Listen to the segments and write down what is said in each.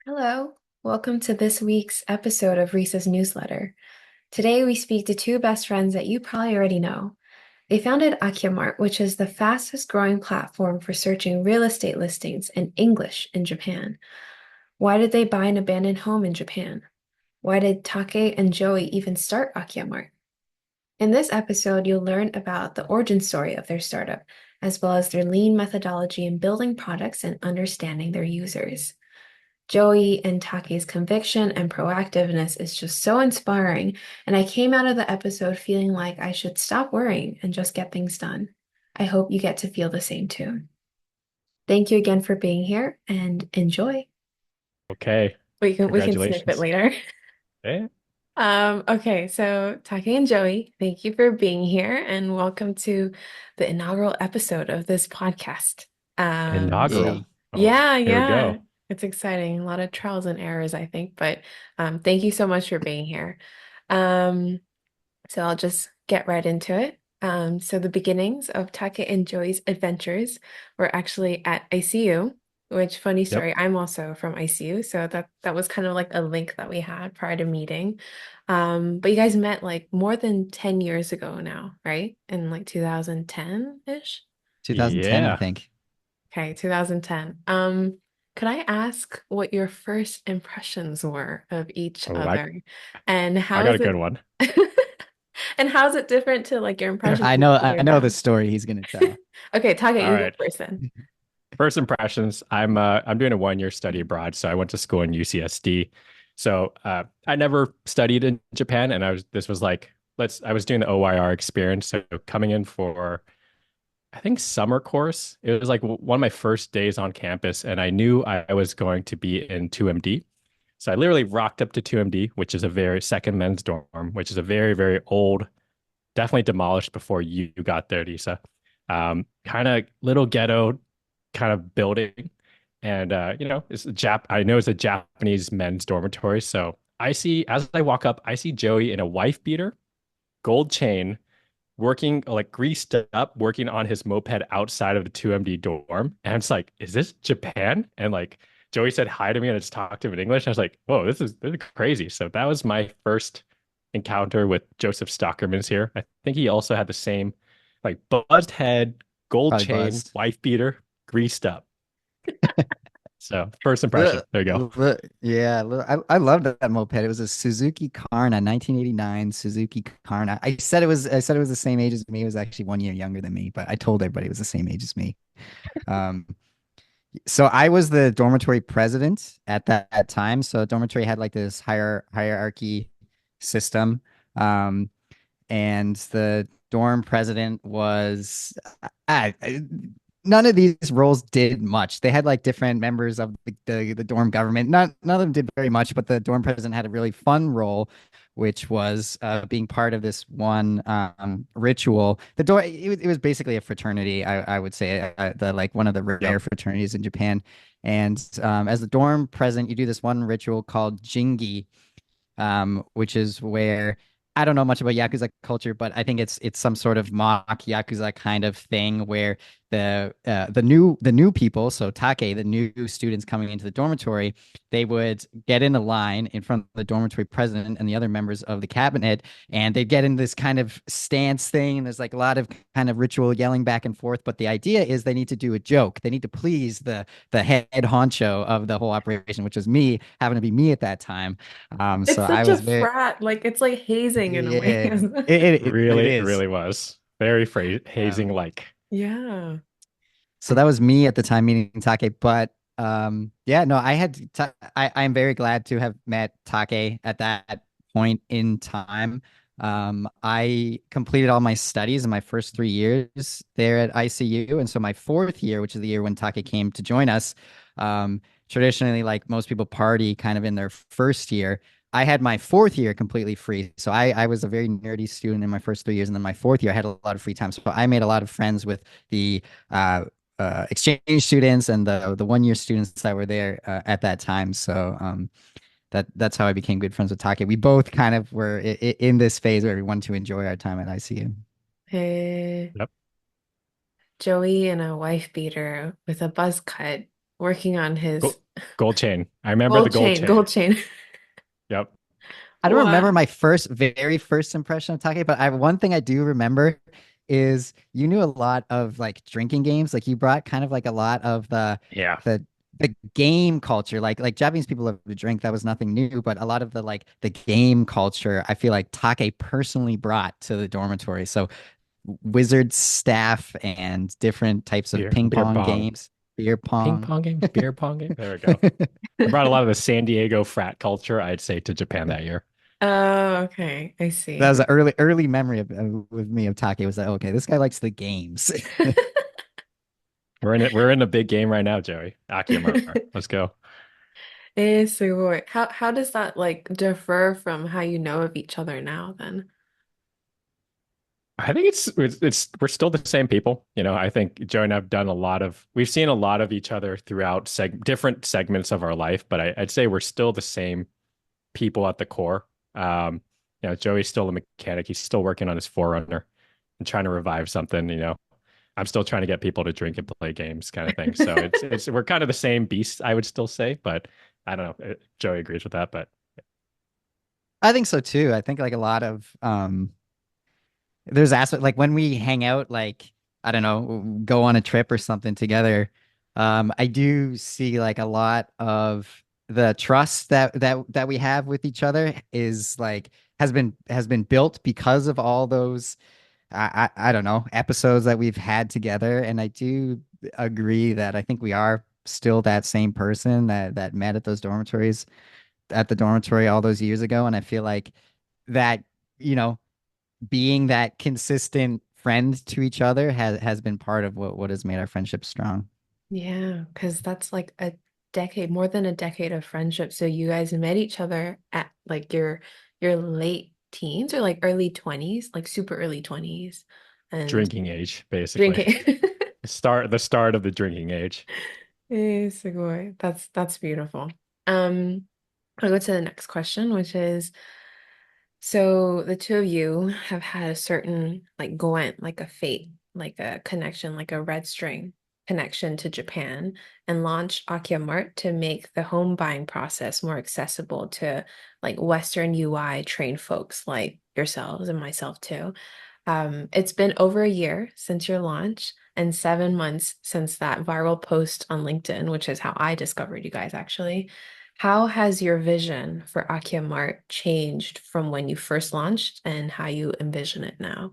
Hello, welcome to this week's episode of Risa's newsletter. Today we speak to two best friends that you probably already know. They founded Akiyamart, which is the fastest growing platform for searching real estate listings in English in Japan. Why did they buy an abandoned home in Japan? Why did Take and Joey even start Akiyamart? In this episode, you'll learn about the origin story of their startup, as well as their lean methodology in building products and understanding their users. Joey and Take's conviction and proactiveness is just so inspiring, and I came out of the episode feeling like I should stop worrying and just get things done. I hope you get to feel the same too. Thank you again for being here and enjoy. Okay, We can snip it congratulations. later. Eh? Okay, so Take and Joey, thank you for being here and welcome to the inaugural episode of this podcast. So Inaugural. Yay. Oh, yeah, here we yeah, go. it's exciting. A lot of trials and errors, I think, but thank you so much for being here. Um, so I'll just get right into it. So the beginnings of Take and Joey's adventures were actually at ICU, which funny Yep. story, I'm also from ICU, so that was kind of like a link that we had prior to meeting. But you guys met like more than 10 years ago now, right? In like 2010-ish? 2010, I Yeah. think. Okay, 2010. Could I ask what your first impressions were of each Oh, I other and I how got is a good it one. and how is it different to like your impressions I of know each I other know the now? story he's gonna tell. Okay, Taka, All you go right. first then. First impressions. I'm doing a 1 year study abroad, so I went to school in UCSD. So I never studied in Japan, and this was like I was doing the OYR experience, so coming in for I think summer course. It was like one of my first days on campus, and I knew I was going to be in 2MD. So I literally rocked up to 2MD, which is a very second men's dorm, which is a very, very old, definitely demolished before you got there, Lisa. Kind of little ghetto kind of building. And it's I know it's a Japanese men's dormitory. So as I walk up, I see Joey in a wife beater, gold chain, working like greased up, working on his moped outside of the 2MD dorm. And it's like, is this Japan? And like Joey said hi to me and I just talked to him in English. I was like, whoa, this is crazy. So that was my first encounter with Joseph Stockermans here. I think he also had the same like buzzed head, gold Probably chain, buzzed. wife beater, greased up. So first impression. Look, There you go. yeah, look, I loved that moped. It was a Suzuki Karna, 1989 Suzuki Karna. I said it was the same age as me. It was actually 1 year younger than me, but I told everybody it was the same age as me. Um, so I was the dormitory president at that time. So dormitory had like this hierarchy system. Um, and the dorm president was none of these roles did much. They had like different members of the dorm government. None of them did very much, but the dorm president had a really fun role, which was being part of this one ritual. It was basically a fraternity, I would say, the like one of the rare Yep. fraternities in Japan. And as the dorm president, you do this one ritual called jingi, which is where I don't know much about Yakuza culture, but I think it's some sort of mock Yakuza kind of thing where the new people, so Take, the new students coming into the dormitory, they would get in a line in front of the dormitory president and the other members of the cabinet, and they'd get in this kind of stance thing, and there's like a lot of kind of ritual yelling back and forth. But the idea is they need to do a joke. They need to please the head honcho of the whole operation, which was me, happened to be me at that time. So It's I such a was very, frat, like it's like hazing in a way, yeah, isn't it? it Really, is. really was. Very hazing Um, like. Yeah. so that was me at the time meeting Take, but yeah, no, I am very glad to have met Take at that point in time. I completed all my studies in my first 3 years there at ICU, and so my fourth year, which is the year when Take came to join us, um, traditionally, like most people party kind of in their first year. I had my fourth year completely free. So I was a very nerdy student in my first 3 years. And then my fourth year, I had a lot of free time. So I made a lot of friends with the exchange students and the 1 year students that were there at that time. So that's how I became good friends with Take. We both kind of were in this phase where we wanted to enjoy our time at ICU. Hey, Yep. Joey and a wife beater with a buzz cut working on his Go. Gold chain. I remember the Gold gold chain, chain. gold chain. Yep. I don't remember Wow. my very first impression of Take, but one thing I do remember is you knew a lot of like drinking games. Like you brought kind of like a lot of Yeah. the the game culture. Like Japanese people love to drink. That was nothing new, but a lot of the like the game culture, I feel like Take personally brought to the dormitory. So wizard staff and different types of ping Beer pong pong. games, beer Ping pong. pong game, beer pong game. There we go. I brought a lot of the San Diego frat culture, I'd say, to Japan that year. Oh, okay. I That see. was an early memory with me of Take was that okay, this guy likes the games. We're in it. We're in a big game right now, Joey. Akiyamart. Let's go. So how does that like differ from how you know of each other now then? I think it's we're still the same people. I think Joey and I've done a lot of we've seen a lot of each other throughout different segments of our life, but I'd say we're still the same people at the core. Um, Joey's still a mechanic. He's still working on his Forerunner and trying to revive something. I'm still trying to get people to drink and play games, kind of thing. So it's we're kind of the same beast, I would still say, but I don't know. Joey agrees with that, but I think so too. I think like a lot of there's aspect like when we hang out, like I don't know, go on a trip or something together. I do see like a lot of the trust that we have with each other is like has been built because of all those I don't know episodes that we've had together, and I do agree that I think we are still that same person that met at those dormitories at the dormitory all those years ago, and I feel like that you know being that consistent friend to each other has been part of what has made our friendship strong. Yeah, because that's like a decade, more than a decade of friendship. So you guys met each other at like your late teens or like early 20s, like super early 20s and drinking age, basically. drinking. The start of the drinking age. That's beautiful. Um, I'll go to the next question, which is so the two of you have had a certain like Gwent, like a fate, like a connection, like a red string connection to Japan, and launched Akiyamart to make the home buying process more accessible to like Western UI trained folks like yourselves and myself too. It's been over a year since your launch and 7 months since that viral post on LinkedIn, which is how I discovered you guys actually. How has your vision for Akiyamart changed from when you first launched and how you envision it now?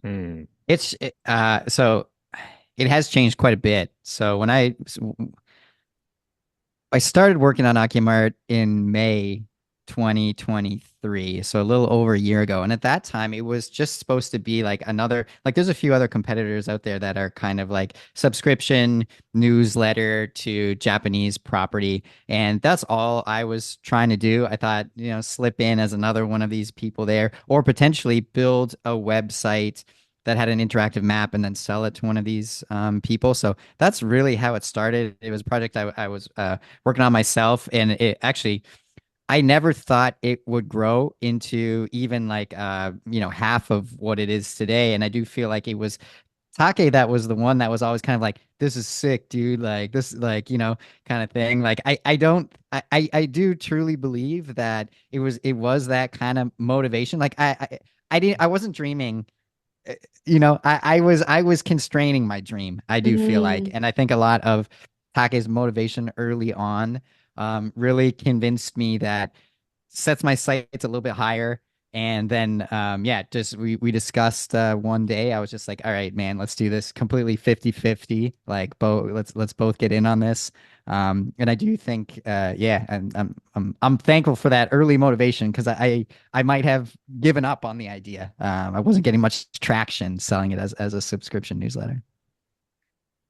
Hmm. So it has changed quite a bit. So when I started working on Akimart in May 2023, so a little over a year ago. And at that time, it was just supposed to be like another, like there's a few other competitors out there that are kind of like subscription newsletter to Japanese property. And that's all I was trying to do. I thought, slip in as another one of these people there, or potentially build a website that had an interactive map and then sell it to one of these people. So that's really how it started. It was a project I was working on myself, and it actually I never thought it would grow into even like half of what it is today. And I do feel like it was Take that was the one that was always kind of like, this is sick, dude. Like this, like, kind of thing. Like I do truly believe that it was that kind of motivation. Like I wasn't dreaming I was constraining my dream. I do feel like, Mm, and I think a lot of Take's motivation early on really convinced me that sets my sights a little bit higher. And then yeah, just we discussed one day. I was just like, all right, man, let's do this completely 50-50. Like both let's both get in on this. And I do think yeah, and I'm thankful for that early motivation because I might have given up on the idea. I wasn't getting much traction selling it as a subscription newsletter.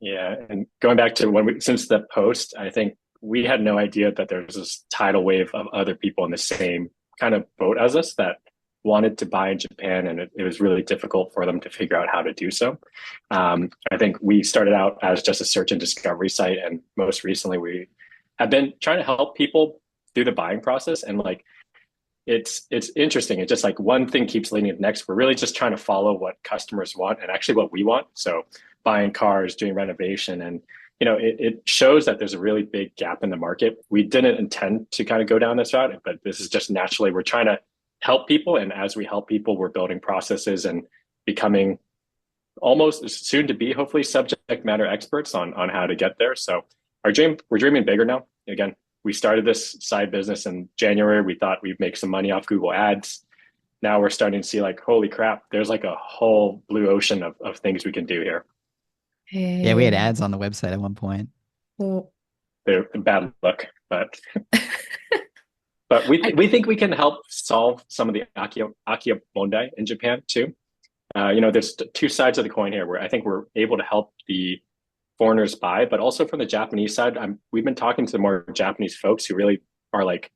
Yeah, and going back to since the post, I think we had no idea that there was this tidal wave of other people in the same kind of boat as us that wanted to buy in Japan, and it was really difficult for them to figure out how to do so. I think we started out as just a search and discovery site, and most recently we have been trying to help people through the buying process. And like it's interesting. It's just like one thing keeps leading to the next. We're really just trying to follow what customers want and actually what we want. So buying cars, doing renovation, and it shows that there's a really big gap in the market. We didn't intend to kind of go down this route, but this is just naturally we're trying to help people. And as we help people, we're building processes and becoming almost soon to be hopefully subject matter experts on how to get there. So we're dreaming bigger now. Again, we started this side business in January. We thought we'd make some money off Google Ads. Now we're starting to see like, holy crap, there's like a whole blue ocean of things we can do here. Yeah, we had Hey. ads on the website at one point. Well, They're bad luck, but we think we can help solve some of the Akiyamondai in Japan too. There's two sides of the coin here where I think we're able to help the foreigners buy, but also from the Japanese side, we've been talking to more Japanese folks who really are like,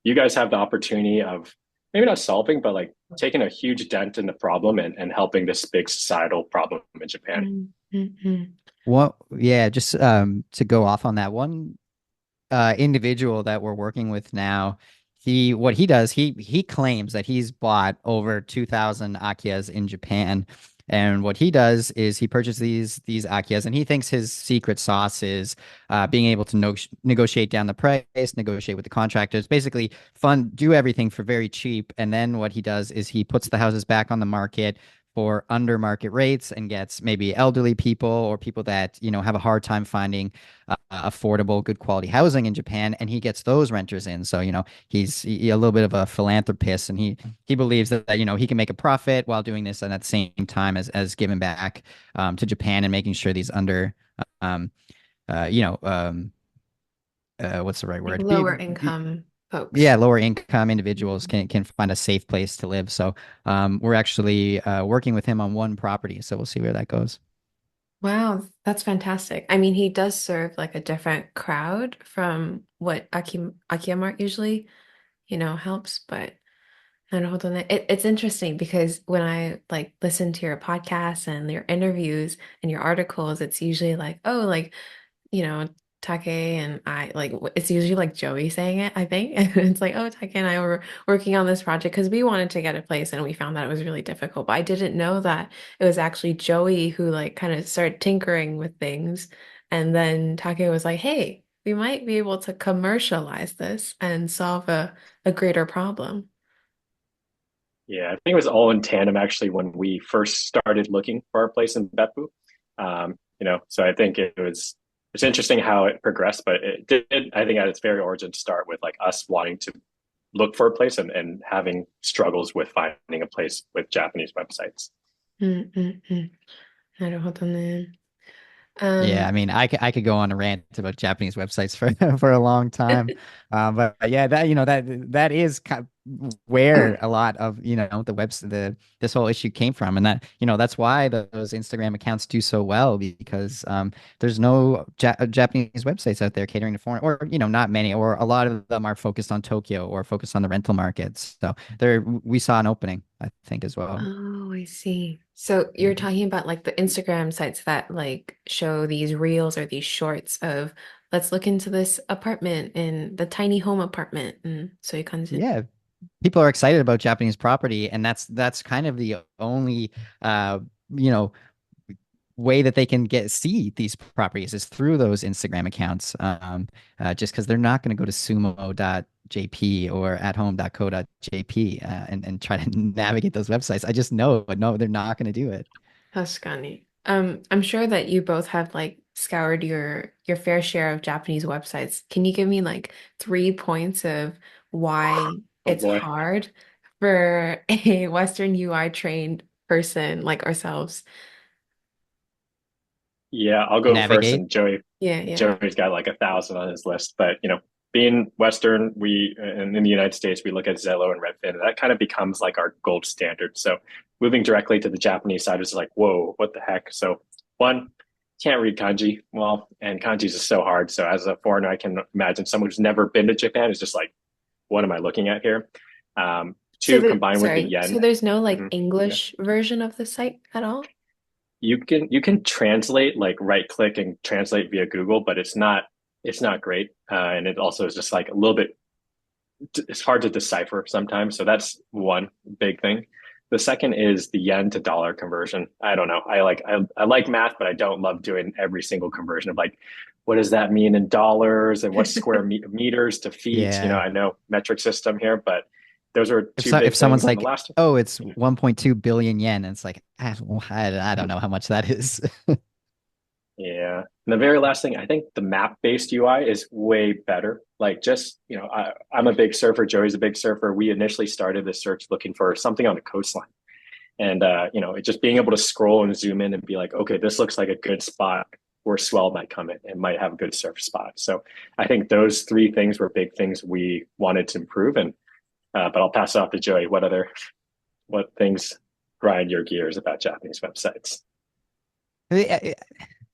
you guys have the opportunity of maybe not solving, but like taking a huge dent in the problem and helping this big societal problem in Japan. mm-hmm. Well, yeah, just to go off on that one individual that we're working with now, what he does, he claims that he's bought over 2,000 Akiyas in Japan. And what he does is he purchases these Akiyas, and he thinks his secret sauce is being able to negotiate down the price, negotiate with the contractors, basically do everything for very cheap. And then what he does is he puts the houses back on the market for under market rates and gets maybe elderly people or people that have a hard time finding affordable, good quality housing in Japan, and he gets those renters in. So he's a little bit of a philanthropist, and he believes that he can make a profit while doing this, and at the same time as giving back to Japan and making sure these under um, what's the right Like word? lower income Yeah, folks. lower income individuals can find a safe place to live. So we're actually working with him on one property. So we'll see where that goes. Wow, that's fantastic. I mean, he does serve like a different crowd from what Akiyamart usually, helps, but I don't know. It's interesting because when I like listen to your podcasts and your interviews and your articles, it's usually like, oh, like you know, Take and I like it's usually like Joey saying it, I think. And it's like, oh, Take and I were working on this project because we wanted to get a place and we found that it was really difficult. But I didn't know that it was actually Joey who like kind of started tinkering with things. And then Take was like, hey, we might be able to commercialize this and solve a greater problem. Yeah, I think it was all in tandem actually when we first started looking for our place in Beppu. So I think it's interesting how it progressed, but it did, I think, at its very origin start with like us wanting to look for a place and having struggles with finding a place with Japanese websites. うんうんうん。なるほどね。Yeah, I Um, mean, I could go on a rant about Japanese websites for for a long time, but yeah, that is where a lot of this whole issue came from, and that's why those Instagram accounts do so well because there's no Japanese websites out there catering to foreign, or not many, or a lot of them are focused on Tokyo or focused on the rental markets. So we saw an opening, I think, as well. Oh, I see. So you're Mhm. talking about like the Instagram sites that like show these reels or these shorts of let's look into this apartment in the tiny home apartment and so you come to Yeah, people are excited about Japanese property, and that's kind of the only uh you know way that they can see these properties is through those Instagram accounts. Just because they're not going to go to sumo.jp or athome.co.jp and try to navigate those websites. I just know, but no, they're not going to do it. Tuscany. I'm sure that you both have like scoured your fair share of Japanese websites. Can you give me like 3 points of why Oh it's boy. hard for a Western UI trained person like ourselves? Yeah, I'll To go first, navigate. and Yeah. Joey's got like 1,000 on his list. But being Western, we and in the United States, we look at Zillow and Redfin, and that kind of becomes like our gold standard. So moving directly to the Japanese side is like, whoa, what the heck? So one, can't read kanji well, and kanji is just so hard. So as a foreigner, I can imagine someone who's never been to Japan is just like, what am I looking at here? So Two, combined with the so yen. there's no like Mhm. Yeah. English version of the site at all? You can translate, like right click and translate via Google, but it's not great, and it also is just like a little bit, it's hard to decipher sometimes. So that's one big thing. The second is the yen to dollar conversion. I don't know. I like math, but I don't love doing every single conversion of like, what does that mean in dollars and what's square meters to feet? You know, Yeah. I know metric system here, but those are If two so, if big someone's things. And the like, last, oh, it's yeah. 1.2 billion yen, and it's like, well, I don't know how much that is. Yeah. And the very last thing, I think the map-based UI is way better. Like just, I'm a big surfer. Joey's a big surfer. We initially started this search looking for something on the coastline. And just being able to scroll and zoom in and be like, okay, this looks like a good spot where swell might come in and might have a good surf spot. So I think those three things were big things we wanted to improve. And but I'll pass it off to Joey. What things grind your gears about Japanese websites?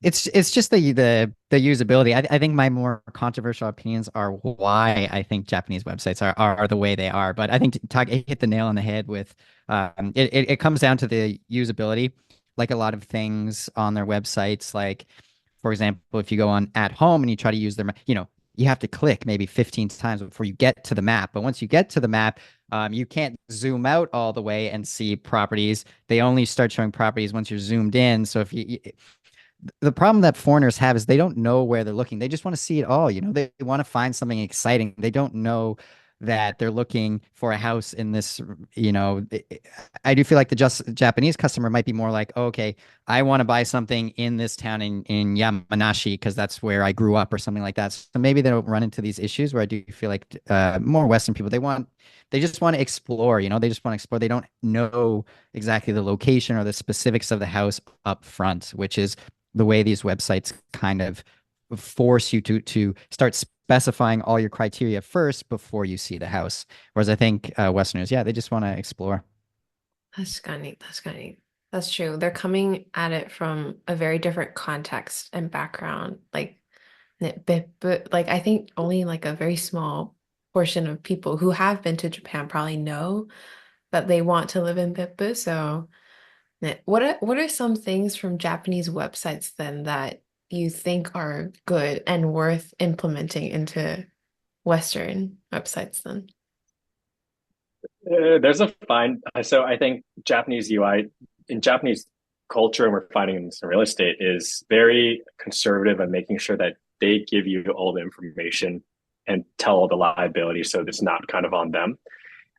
It's just the usability. I think my more controversial opinions are why I think Japanese websites are the way they are. But I think Tage hit the nail on the head with it comes down to the usability. Like a lot of things on their websites, like for example, if you go on at home and you try to use their, you have to click maybe 15 times before you get to the map. But once you get to the map, you can't zoom out all the way and see properties. They only start showing properties once you're zoomed in. So if you the problem that foreigners have is they don't know where they're looking. They just want to see it all. They want to find something exciting. They don't know that they're looking for a house in this, I do feel like the just Japanese customer might be more like, oh, okay, I want to buy something in this town in Yamanashi because that's where I grew up or something like that. So maybe they don't run into these issues where I do feel like more Western people, they just want to explore, they just want to explore. They don't know exactly the location or the specifics of the house up front, which is the way these websites kind of force you to start specifying all your criteria first before you see the house. Whereas I think Westerners, yeah, they just want to explore. That's true. They're coming at it from a very different context and background. Like I think only like a very small portion of people who have been to Japan probably know that they want to live in Beppu. So what are some things from Japanese websites then that you think are good and worth implementing into Western websites then? There's a fine. So I think Japanese UI in Japanese culture, and we're finding in some real estate, is very conservative and making sure that they give you all the information and tell all the liability so it's not kind of on them.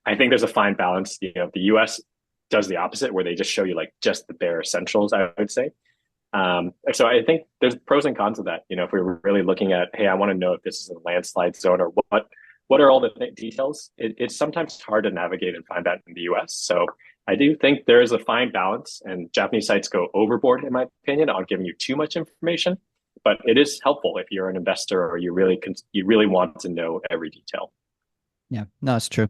I think there's a fine balance. The US does the opposite where they just show you like just the bare essentials, I would say. So I think there's pros and cons of that. If we're really looking at, hey, I want to know if this is a landslide zone or what are all the details? It's sometimes hard to navigate and find that in the US. So I do think there is a fine balance, and Japanese sites go overboard, in my opinion, on giving you too much information. But it is helpful if you're an investor or you really want to know every detail. Yeah, no, it's true.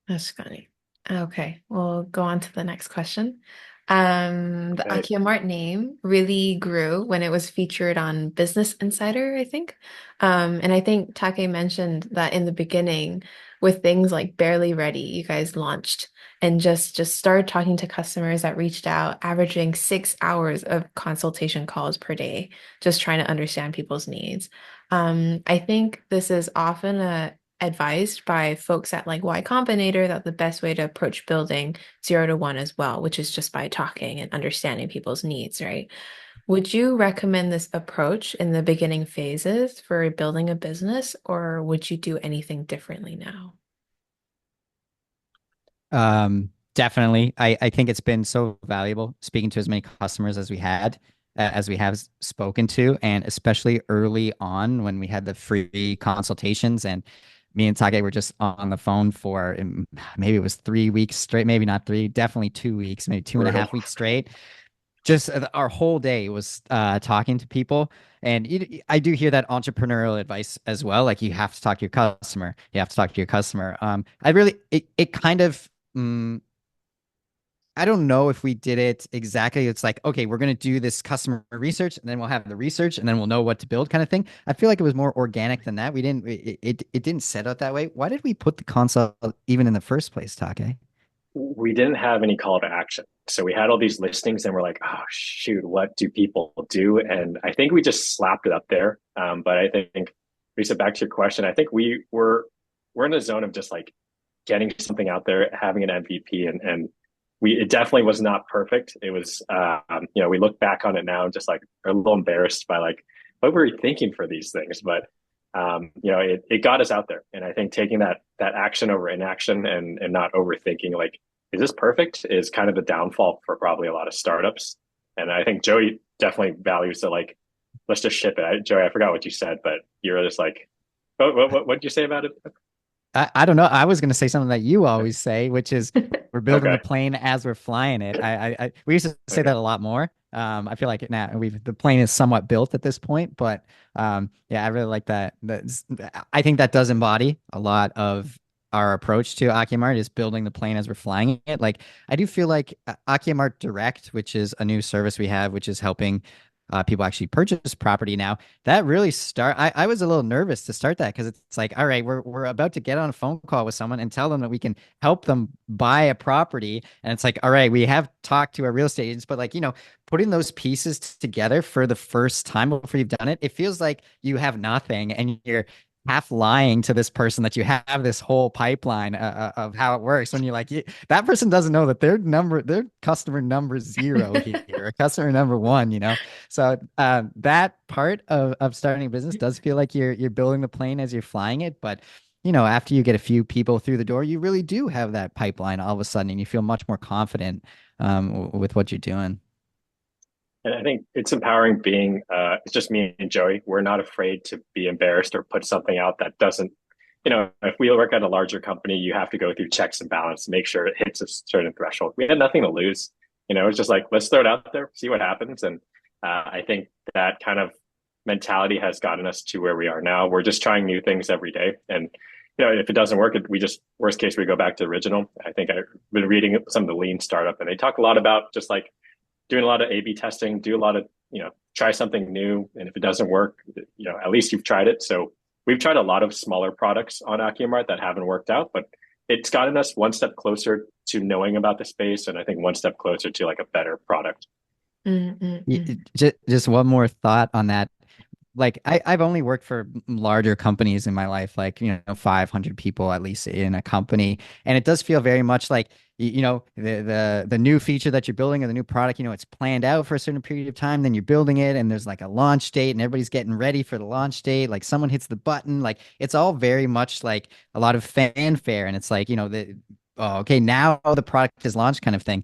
That's funny. Okay, we'll go on to the next question. The Right. Akiyamart name really grew when it was featured on Business Insider, I think. And I think Take mentioned that in the beginning, with things like Barely Ready, you guys launched and just started talking to customers that reached out, averaging 6 hours of consultation calls per day, just trying to understand people's needs. I think this is often advised by folks at like Y Combinator that the best way to approach building 0 to 1 as well, which is just by talking and understanding people's needs, right? Would you recommend this approach in the beginning phases for building a business, or would you do anything differently now? Definitely. I think it's been so valuable speaking to as many customers as we have spoken to, and especially early on when we had the free consultations and me and Tage were just on the phone for maybe it was 3 weeks straight, maybe not three, definitely 2 weeks, maybe two and a Brutal. half weeks straight. Just our whole day was talking to people. And I do hear that entrepreneurial advice as well. Like you have to talk to your customer. You have to talk to your customer. It kind of, I don't know if we did it exactly. It's like, okay, we're going to do this customer research and then we'll have the research and then we'll know what to build kind of thing. I feel like it was more organic than that. It didn't set out that way. Why did we put the consult even in the first place, Take? We didn't have any call to action. So we had all these listings and we're like, oh, shoot, what do people do? And I think we just slapped it up there. But I think, Lisa, back to your question, I think we're in a zone of just like getting something out there, having an MVP and it definitely was not perfect. It was, we look back on it now and just like are a little embarrassed by like what were we thinking for these things, but it got us out there, and I think taking that action over inaction and not overthinking like is this perfect is kind of the downfall for probably a lot of startups. And I think Joey definitely values the like let's just ship it. Joey, I forgot what you said, but you're just like, what did you say about it? I don't know. I was going to say something that you always say, which is we're building the Okay, plane as we're flying it. We used to say okay. that a lot more. I feel like now the plane is somewhat built at this point, but yeah, I really like that. I think that does embody a lot of our approach to Akiyamart is building the plane as we're flying it. Like I do feel like Akiyamart Direct, which is a new service we have, which is helping people actually purchase property now. That really I was a little nervous to start that because it's like, all right, we're about to get on a phone call with someone and tell them that we can help them buy a property. And it's like, all right, we have talked to our real estate agents, but like, putting those pieces together for the first time before you've done it, it feels like you have nothing and you're half lying to this person that you have this whole pipeline of how it works when you're like that person doesn't know that their customer number zero here or customer number one, so that part of starting a business does feel like you're building the plane as you're flying it, but after you get a few people through the door, you really do have that pipeline all of a sudden, and you feel much more confident with what you're doing. And I think it's empowering being, it's just me and Joey. We're not afraid to be embarrassed or put something out that doesn't, if we work at a larger company, you have to go through checks and balance to make sure it hits a certain threshold. We had nothing to lose. It's just like, let's throw it out there, see what happens. And I think that kind of mentality has gotten us to where we are now. We're just trying new things every day. And, if it doesn't work, we just, worst case, we go back to the original. I think I've been reading some of the lean startup and they talk a lot about just like, doing a lot of A/B testing, do a lot of, try something new. And if it doesn't work, at least you've tried it. So we've tried a lot of smaller products on Akiyamart that haven't worked out, but it's gotten us one step closer to knowing about the space. And I think one step closer to like a better product. Mm-mm-mm. Just one more thought on that. Like I've only worked for larger companies in my life, like 500 people at least in a company, and it does feel very much like the new feature that you're building or the new product, it's planned out for a certain period of time, then you're building it, and there's like a launch date, and everybody's getting ready for the launch date. Like someone hits the button, like it's all very much like a lot of fanfare, and it's like oh, okay, now the product is launched kind of thing.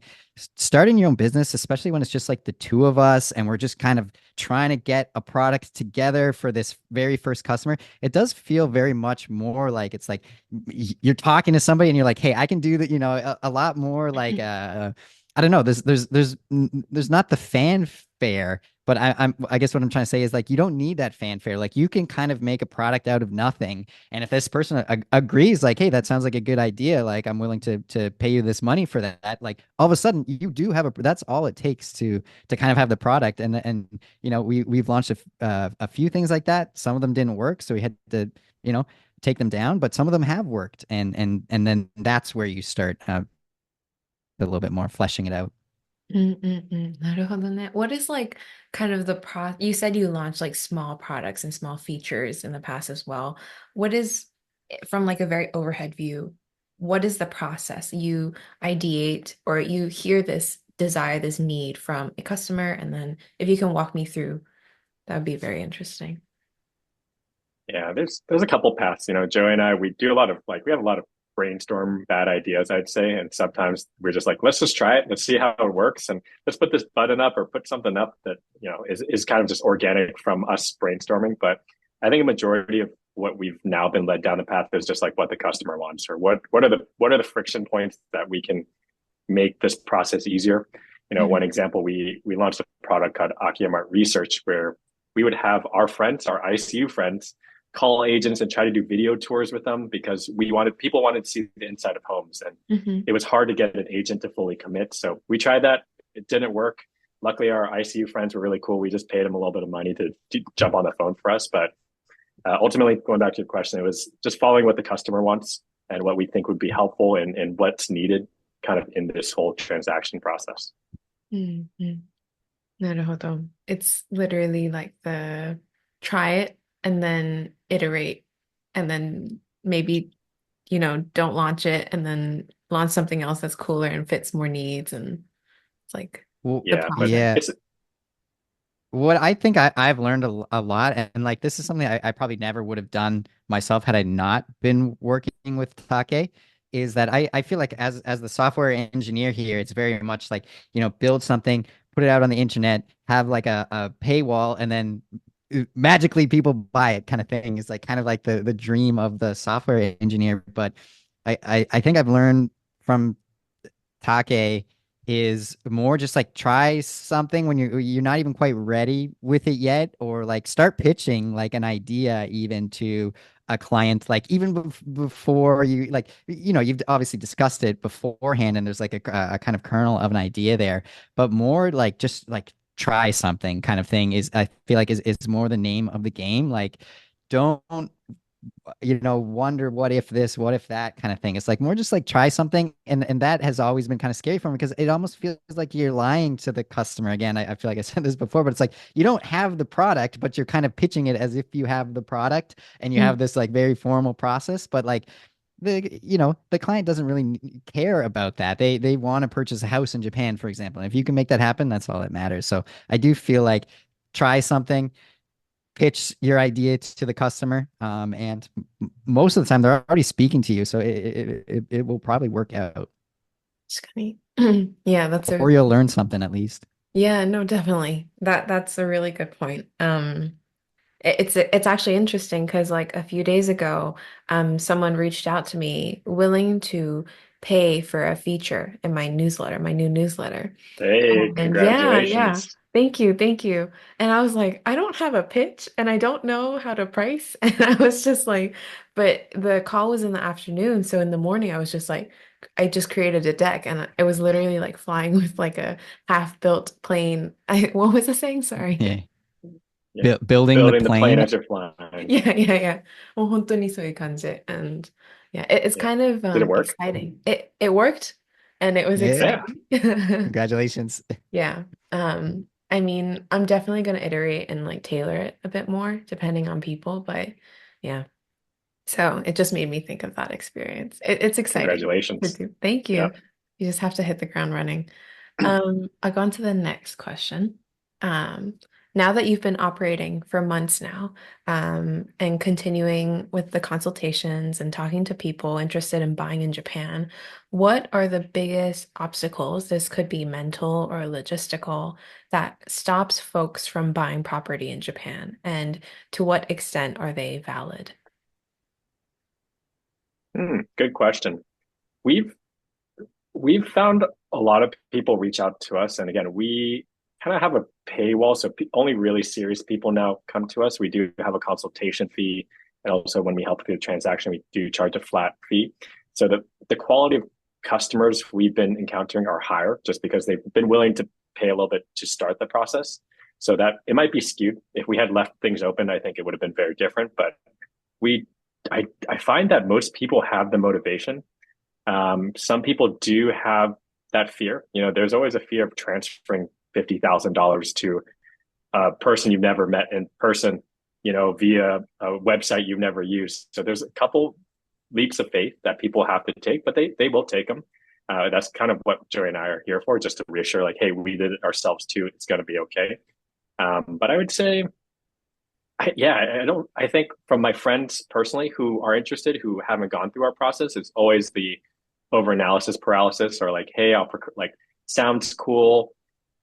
Starting your own business, especially when it's just like the two of us and we're just kind of trying to get a product together for this very first customer, it does feel very much more like it's like you're talking to somebody and you're like, hey, I can do that, a lot more like I don't know. There's not the fanfare, but I guess what I'm trying to say is like you don't need that fanfare. Like you can kind of make a product out of nothing, and if this person agrees, like, hey, that sounds like a good idea, like I'm willing to pay you this money for that. Like all of a sudden, you do have that's all it takes to kind of have the product. And we've launched a few things like that. Some of them didn't work, so we had to take them down, but some of them have worked, and then that's where you start a little bit more fleshing it out.なるほどね. What is like kind of you said you launched like small products and small features in the past as well. What is from like a very overhead view, what is the process? You ideate or you hear this desire, this need from a customer, and then if you can walk me through, that would be very interesting. Yeah, there's a couple paths. Joey and I, we do a lot of like we have a lot of brainstorm bad ideas, I'd say. And sometimes we're just like, let's just try it, let's see how it works, and let's put this button up or put something up that, is kind of just organic from us brainstorming. But I think a majority of what we've now been led down the path is just like what the customer wants or what are the friction points that we can make this process easier. One Mhm. example, we launched a product called Akiyamart Research where we would have our friends, our ICU friends, call agents and try to do video tours with them because people wanted to see the inside of homes, and Mhm. it was hard to get an agent to fully commit. So we tried that. It didn't work. Luckily, our ICU friends were really cool. We just paid them a little bit of money to jump on the phone for us. But ultimately, going back to your question, it was just following what the customer wants and what we think would be helpful and what's needed kind of in this whole transaction process. Mhm. なるほど. It's literally like the try it and then iterate and then maybe, don't launch it and then launch something else that's cooler and fits more needs, and it's like Well, the Yeah, but project. yeah. it's What I think I've learned a lot, and like this is something I probably never would have done myself had I not been working with Take, is that I feel like as the software engineer here, it's very much like, build something, put it out on the internet, have like a paywall, and then magically people buy it kind of thing. It's like kind of like the dream of the software engineer. But I think I've learned from Take is more just like try something when you're not even quite ready with it yet, or like start pitching like an idea even to a client, like even before you like, you've obviously discussed it beforehand and there's like a kind of kernel of an idea there, but more like just like try something kind of thing is, I feel like, is more the name of the game. Like, don't wonder what if this, what if that kind of thing. It's like more just like try something. And that has always been kind of scary for me because it almost feels like you're lying to the customer. Again, I feel like I said this before, but it's like you don't have the product, but you're kind of pitching it as if you have the product and you have this like very formal process. But like the client doesn't really care about that. They want to purchase a house in Japan, for example. And if you can make that happen, that's all that matters. So I do feel like try something, pitch your idea to the customer, and most of the time they're already speaking to you, so it will probably work out, It's funny. Yeah, that's a or you'll learn something at least. yeah, no, definitely. That's a really good point. It's actually interesting because like a few days ago, someone reached out to me willing to pay for a feature in my newsletter, my new newsletter. hey, And yeah, yeah. congratulations. Thank you, thank you. And I was like, I don't have a pitch and I don't know how to price. And I was just like, but the call was in the afternoon. So in the morning, I was just like, I just created a deck and it was literally like flying with like a half-built plane. What was I saying? Sorry. Yeah. Yeah, Building the building the plane plane. as you're flying. Yeah, yeah, yeah. もう本当にそういう感じ. And yeah, it's Yeah, kind of did it work? exciting. It worked and it was Yeah, Yeah, exciting. congratulations. Yeah. I mean, I'm definitely gonna iterate and like tailor it a bit more depending on people, but yeah. So it just made me think of that experience. It's exciting to congratulations. do. Thank Yeah. you. You just have to hit the ground running. I'll go on to the next question. Um, now that you've been operating for months now, and continuing with the consultations and talking to people interested in buying in Japan, what are the biggest obstacles, this could be mental or logistical, that stops folks from buying property in Japan? And to what extent are they valid? Good question. We've we've found a lot of people reach out to us, and again, we kind of have a paywall, so only really serious people now come to us. We do have a consultation fee, and also when we help through the transaction, we do charge a flat fee. So the quality of customers we've been encountering are higher, just because they've been willing to pay a little bit to start the process. So that it might be skewed. If we had left things open, I think it would have been very different. But we, I find that most people have the motivation. Some people do have that fear. There's always a fear of transferring $50,000 to a person you've never met in person, via a website you've never used. So there's a couple leaps of faith that people have to take, but they will take them. That's kind of what Joey and I are here for, just to reassure, like, hey, we did it ourselves too. It's going to be okay. But I would say, yeah, I don't. I think from my friends personally who are interested, who haven't gone through our process, it's always the over analysis paralysis, or like, hey, like, sounds cool.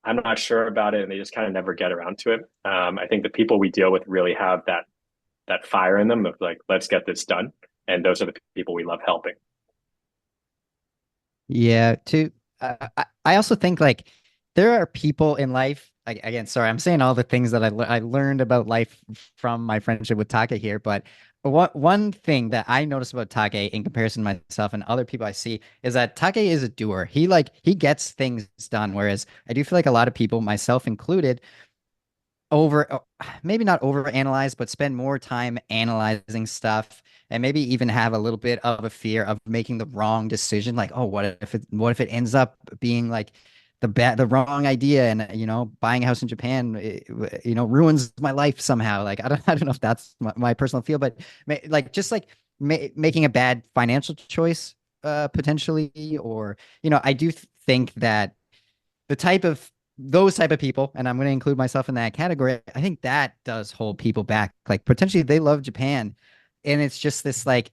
I'm not sure about it, and they just kind of never get around to it. I think the people we deal with really have that fire in them of like, let's get this done, and those are the people we love helping. Yeah, to I also think like there are people in life. Again, sorry, I'm saying all the things that I learned about life from my friendship with Take here. But one thing that I noticed about Take in comparison to myself and other people I see is that Take is a doer. He gets things done, whereas I do feel like a lot of people, myself included, maybe not over analyze, but spend more time analyzing stuff, and maybe even have a little bit of a fear of making the wrong decision. Like, oh, what if it ends up being like the wrong idea, and buying a house in Japan, ruins my life somehow. Like, I don't know if that's my personal feel, but like just like making a bad financial choice potentially, or I do think that the type of those type of people, and I'm going to include myself in that category, I think that does hold people back. Like potentially they love Japan, and it's just this like,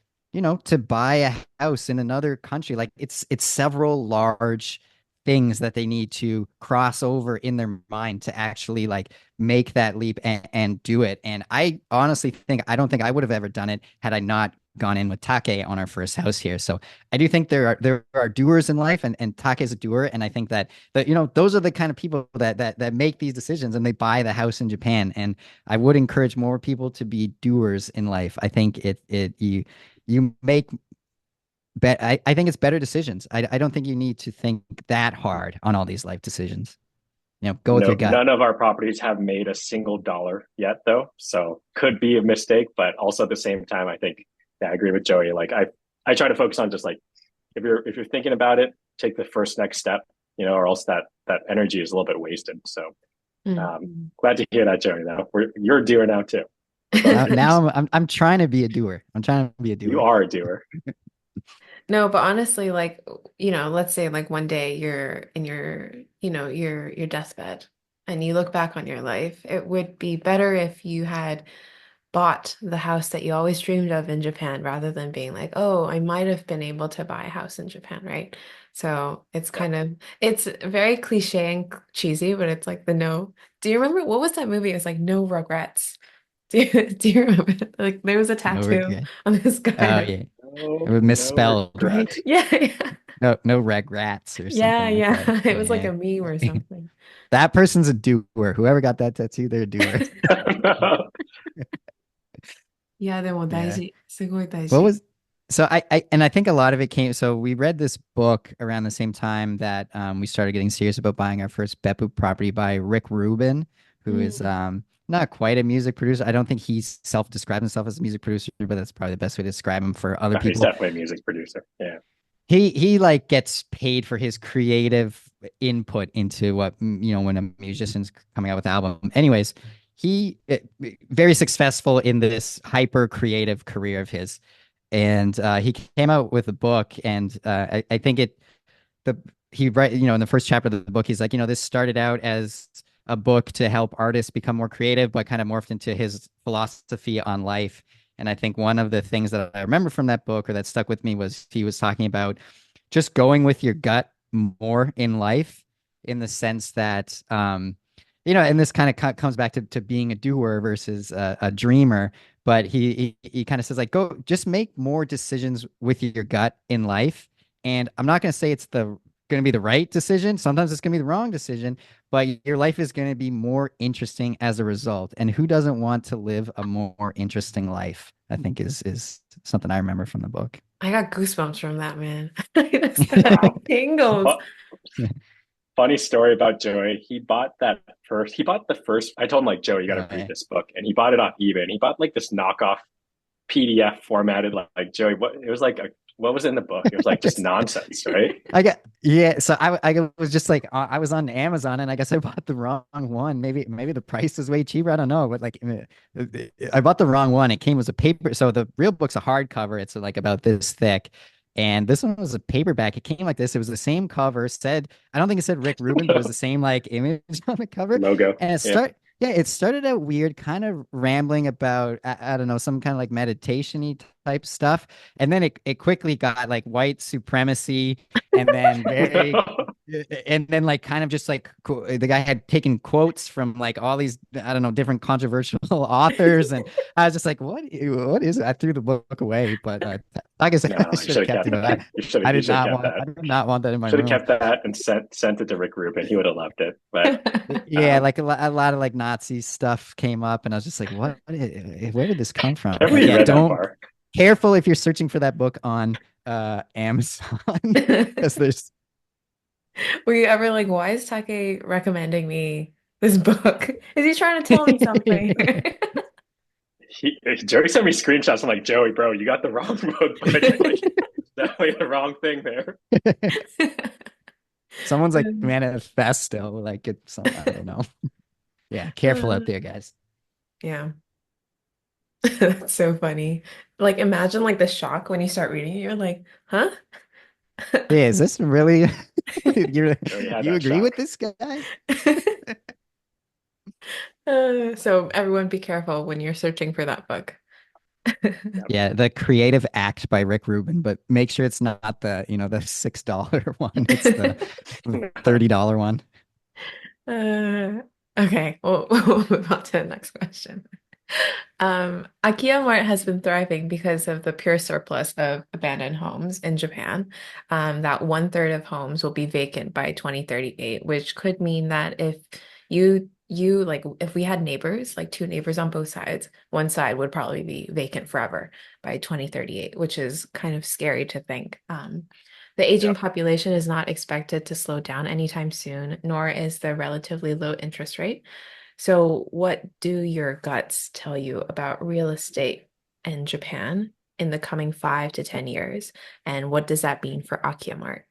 to buy a house in another country, like it's several large things that they need to cross over in their mind to actually like make that leap and do it. And I honestly think I don't think I would have ever done it had I not gone in with Take on our first house here. So I do think there are doers in life, and Take is a doer, and I think that those are the kind of people that make these decisions and they buy the house in Japan. And I would encourage more people to be doers in life. I think you make I think it's better decisions. I don't think you need to think that hard on all these life decisions. Go with No, your gut. none of our properties have made a single dollar yet, though. So could be a mistake, but also at the same time, I think, yeah, I agree with Joey. Like I try to focus on just like if you're thinking about it, take the first next step, or else that energy is a little bit wasted. So glad to hear that, Joey. Now you're a doer now too. Now I'm trying to be a doer. I'm trying to be a You doer. are a doer. No, but honestly, like, let's say like one day you're in your deathbed and you look back on your life, it would be better if you had bought the house that you always dreamed of in Japan rather than being like, oh, I might have been able to buy a house in Japan, right? So Yeah. it's very cliche and cheesy, but it's like the no. Do you remember what was that movie? It was like No Regrets. Do you remember? Like there was a No tattoo regret. on this Oh guy. yeah, it No, was no misspelled, right? regrets. Yeah, yeah. No regrets or Yeah, something like yeah. that. It was like Yeah. a meme or something. That person's a doer. Whoever got that tattoo, they're a doer. いや、でも大 Yeah. 事。すごい大 What 事。was so I think a lot of it came, so we read this book around the same time that we started getting serious about buying our first Beppu property by Rick Rubin, う who is ん。not quite a music producer. I don't think he's self-described himself as a music producer, but that's probably the best way to describe him for other He's people. definitely a music producer. Yeah. He like gets paid for his creative input into what when a musician's coming out with an album. Anyways, he very successful in this hyper creative career of his, and he came out with a book, and I think the he write in the first chapter of the book he's like, this started out as a book to help artists become more creative, but kind of morphed into his philosophy on life. And I think one of the things that I remember from that book or that stuck with me was he was talking about just going with your gut more in life, in the sense that and this kind of comes back to being a doer versus a dreamer. But he kind of says like, go just make more decisions with your gut in life. And I'm not going to say it's the going to be the right decision. Sometimes it's going to be the wrong decision, but your life is going to be more interesting as a result. And who doesn't want to live a more interesting life? I think is something I remember from the book. I got goosebumps from that, man. I just got Wow. tingles. Funny story about Joey. He bought that first. He bought the first. I told him like, Joey, you got to read Yeah. this book, and he bought it off eBay. And he bought like this knockoff PDF formatted like Joey. What it was like? What was in the book? It was like just nonsense, right? I got yeah. So I was just like I was on Amazon, and I guess I bought the wrong one. Maybe the price is way cheaper. I don't know, but like I bought the wrong one. It came as a paper. So the real book's a hardcover. It's like about this thick. And this one was a paperback. It came like this. It was the same cover. Said I don't think it said Rick Rubin, but it was the same like image on the cover. Logo. And Yeah. it started out weird, kind of rambling about I don't know, some kind of like meditation-y type stuff. And then it quickly got like white supremacy, and then very and then like kind of just like the guy had taken quotes from like all these I don't know different controversial authors, and I was just like, what is it? I threw the book away, but like I said, No, I you should have should have kept kept it. that. You should have kept that. I did not want that in my Should have room. kept that and sent it to Rick Rubin. He would have loved it. But Yeah, like a lot of like Nazi stuff came up, and I was just like, where did this come from? can't But believe you yeah, read that don't far. careful if you're searching for that book on Amazon because there's Were you ever like, why is Take recommending me this book? Is he trying to tell me something? Joey sent me screenshots. I'm like, Joey, bro, you got the wrong book, but like definitely the wrong thing there. someone's like manifesto, like it's I don't know. Yeah, careful out there, guys. Yeah, that's so funny. Like, imagine like the shock when you start reading it. You're like, huh? Yeah, is this really you Really had you that agree with shock. this guy? So everyone be careful when you're searching for that book. Yep. Yeah, the creative act by Rick Rubin, but make sure it's not the, the $6 one. It's the $30 one. Uh, okay, we'll move on to the next question. Akiyamart has been thriving because of the pure surplus of abandoned homes in Japan. That one-third of homes will be vacant by 2038, which could mean that if you like if we had neighbors, like two neighbors on both sides, one side would probably be vacant forever by 2038, which is kind of scary to think. The aging Yep. population is not expected to slow down anytime soon, nor is the relatively low interest rate. So, what do your guts tell you about real estate in Japan in the coming 5 to 10 years? And what does that mean for Akiyamart?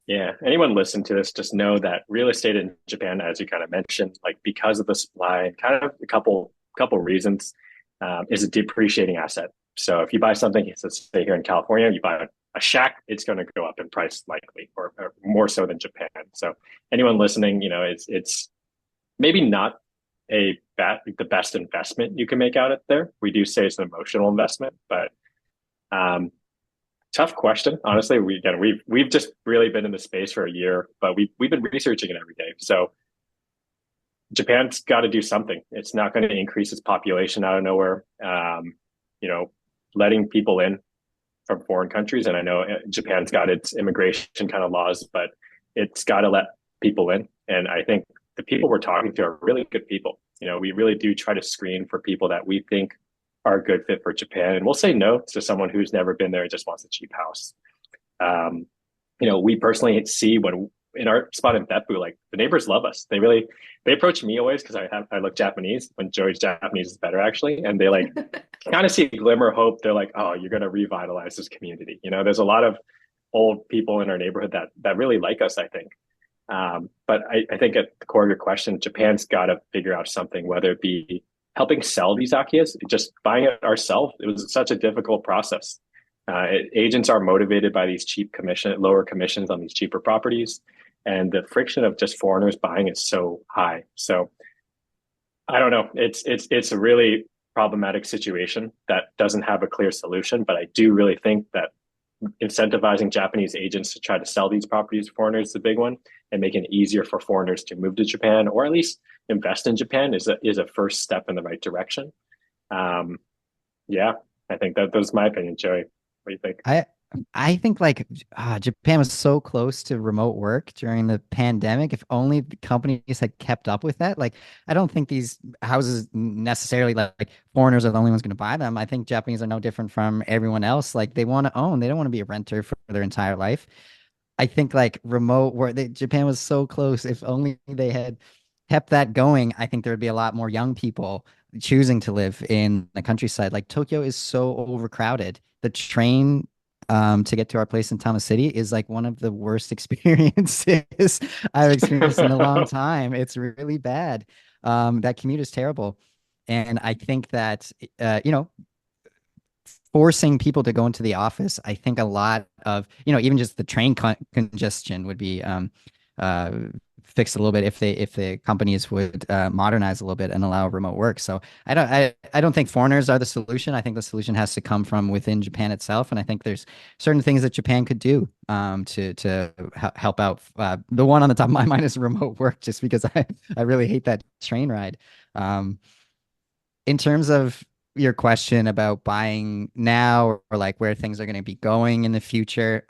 Yeah. Anyone listen to this, just know that real estate in Japan, as you kind of mentioned, like because of the supply and kind of a couple reasons, is a depreciating asset. So if you buy something, let's say here in California, you buy a shack, it's going to go up in price likely, or more so than Japan. So anyone listening, it's maybe not the best investment you can make out of there. We do say it's an emotional investment, but um, tough question. Honestly, we've just really been in the space for a year, but we've been researching it every day. So Japan's got to do something. It's not going to increase its population out of nowhere. You know, letting people in from foreign countries, and I know Japan's got its immigration kind of laws, but it's got to let people in. And I think the people we're talking to are really good people. We really do try to screen for people that we think are a good fit for Japan, and we'll say no to someone who's never been there and just wants a cheap house. Um, we personally see when in our spot in Beppu, like the neighbors love us. They approach me always because I look Japanese when Joey's Japanese is better actually, and they like kind of see a glimmer of hope. They're like, oh, you're gonna revitalize this community. There's a lot of old people in our neighborhood that really like us, I think. But I think at the core of your question, Japan's got to figure out something, whether it be helping sell these Akiyas, just buying it ourselves. It was such a difficult process. Agents are motivated by these lower commissions on these cheaper properties, and the friction of just foreigners buying is so high. So I don't know. It's a really problematic situation that doesn't have a clear solution. But I do really think that incentivizing Japanese agents to try to sell these properties to foreigners is a big one, and making it easier for foreigners to move to Japan or at least invest in Japan is a first step in the right direction. Um, yeah, I think that's my opinion, Joey. What do you think? I I think like Japan was so close to remote work during the pandemic. If only the companies had kept up with that. Like, I don't think these houses necessarily like foreigners are the only ones going to buy them. I think Japanese are no different from everyone else. Like, they want to own. They don't want to be a renter for their entire life. I think like remote work, Japan was so close. If only they had kept that going, I think there would be a lot more young people choosing to live in the countryside. Like Tokyo is so overcrowded. The train to get to our place in Tama City is like one of the worst experiences I've experienced in a long time. It's really bad. That commute is terrible. And I think that, forcing people to go into the office, I think a lot of, even just the train congestion would be uh, fixed a little bit if the companies would modernize a little bit and allow remote work. So I don't think foreigners are the solution. I think the solution has to come from within Japan itself, and I think there's certain things that Japan could do to help out. The one on the top of my mind is remote work, just because I really hate that train ride. Um, in terms of your question about buying now, or like where things are going to be going in the future,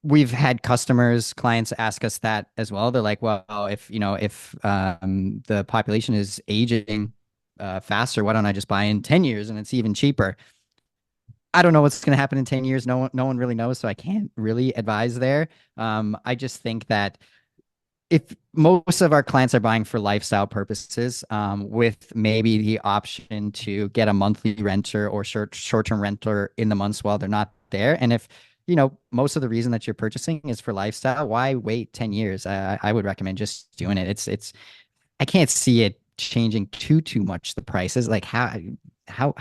we've had clients ask us that as well. They're like, well, if the population is aging faster, why don't I just buy in 10 years and it's even cheaper? I don't know what's going to happen in 10 years. No one really knows, so I can't really advise there. I just think that if most of our clients are buying for lifestyle purposes, with maybe the option to get a monthly renter or short-term renter in the months while they're not there. And if, most of the reason that you're purchasing is for lifestyle, why wait 10 years? I would recommend just doing it. I can't see it changing too much the prices. Like how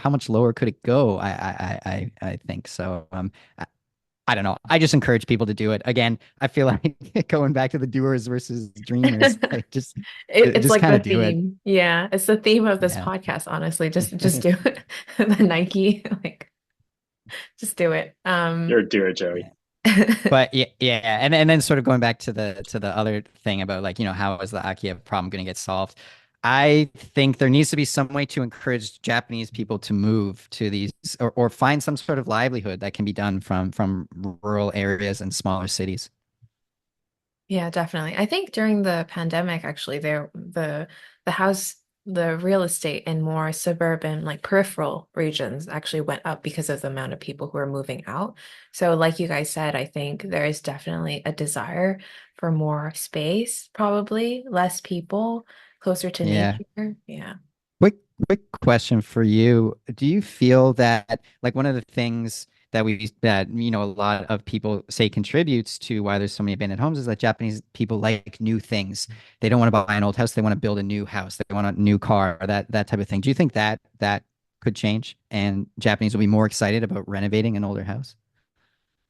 much lower could it go? I think so. I don't know. I just encourage people to do it. Again, I feel like going back to the doers versus dreamers, like It's just like kind the of do it. theme. Yeah, it's the theme of this Yeah. podcast, honestly. Just do it. The Nike, like just do it. You're a doer, Joey. Yeah. But yeah, and then sort of going back to the other thing about like, how is the Akiya problem going to get solved? I think there needs to be some way to encourage Japanese people to move to these or find some sort of livelihood that can be done from rural areas and smaller cities. Yeah, definitely. I think during the pandemic, actually, the house, the real estate in more suburban, like peripheral regions actually went up because of the amount of people who are moving out. So, like you guys said, I think there is definitely a desire for more space, probably less people, closer to Yeah. nature. Yeah. Quick, quick question for you. Do you feel that like one of the things that a lot of people say contributes to why there's so many abandoned homes is that Japanese people like new things. They don't want to buy an old house. They want to build a new house. They want a new car, that type of thing. Do you think that could change and Japanese will be more excited about renovating an older house?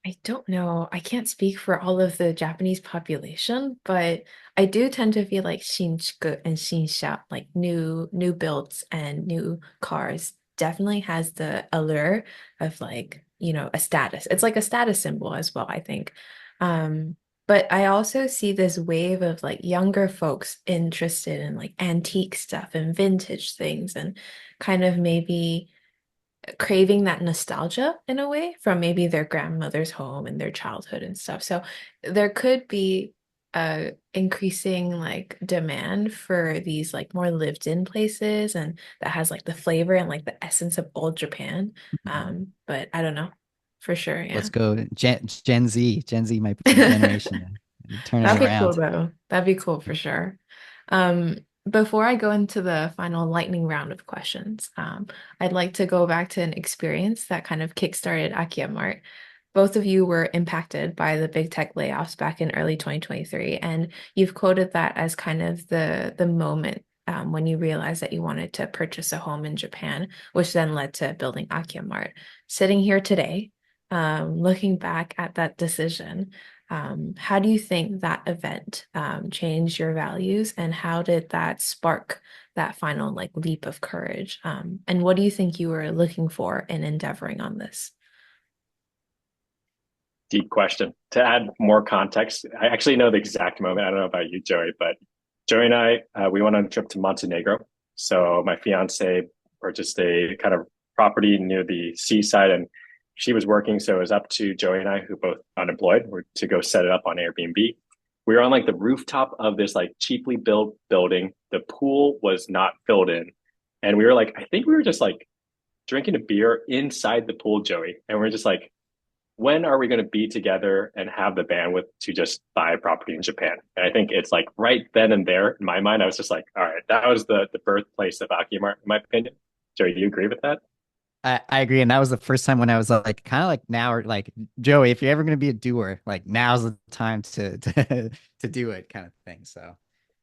I don't know. I can't speak for all of the Japanese population, but I do tend to feel like Shinjuku and Shinsha, like new builds and new cars, definitely has the allure of like, a status. It's like a status symbol as well, I think. But I also see this wave of like younger folks interested in like antique stuff and vintage things and kind of maybe craving that nostalgia in a way from maybe their grandmother's home and their childhood and stuff. So there could be a increasing like demand for these like more lived in places and that has like the flavor and like the essence of old Japan. But I don't know for sure. Yeah. Let's go Gen Z. Gen Z might be the generation to turn it That'd be cool around. though. That'd be cool for sure. Um, Before I go into the final lightning round of questions, I'd like to go back to an experience that kind of kickstarted Akiyamart. Both of you were impacted by the big tech layoffs back in early 2023, and you've quoted that as kind of the moment when you realized that you wanted to purchase a home in Japan, which then led to building Akiyamart. Sitting here today, looking back at that decision, how do you think that event changed your values, and how did that spark that final like leap of courage? And what do you think you were looking for in endeavoring on this? Deep question. To add more context, I actually know the exact moment. I don't know about you, Joey, but Joey and I, we went on a trip to Montenegro. So my fiance purchased a kind of property near the seaside, and she was working. So it was up to Joey and I, who both unemployed, were to go set it up on Airbnb. We were on like the rooftop of this like cheaply built building. The pool was not filled in. And we were like, I think we were just like drinking a beer inside the pool, Joey. And we're just like, when are we going to be together and have the bandwidth to just buy a property in Japan? And I think it's like right then and there in my mind, I was just like, all right, that was the birthplace of Akiyamart, in my opinion. Joey, do you agree with that? I agree, and that was the first time when I was like, kind of like now, or like Joey, if you're ever gonna be a doer, like now's the time to do it, kind of thing. So,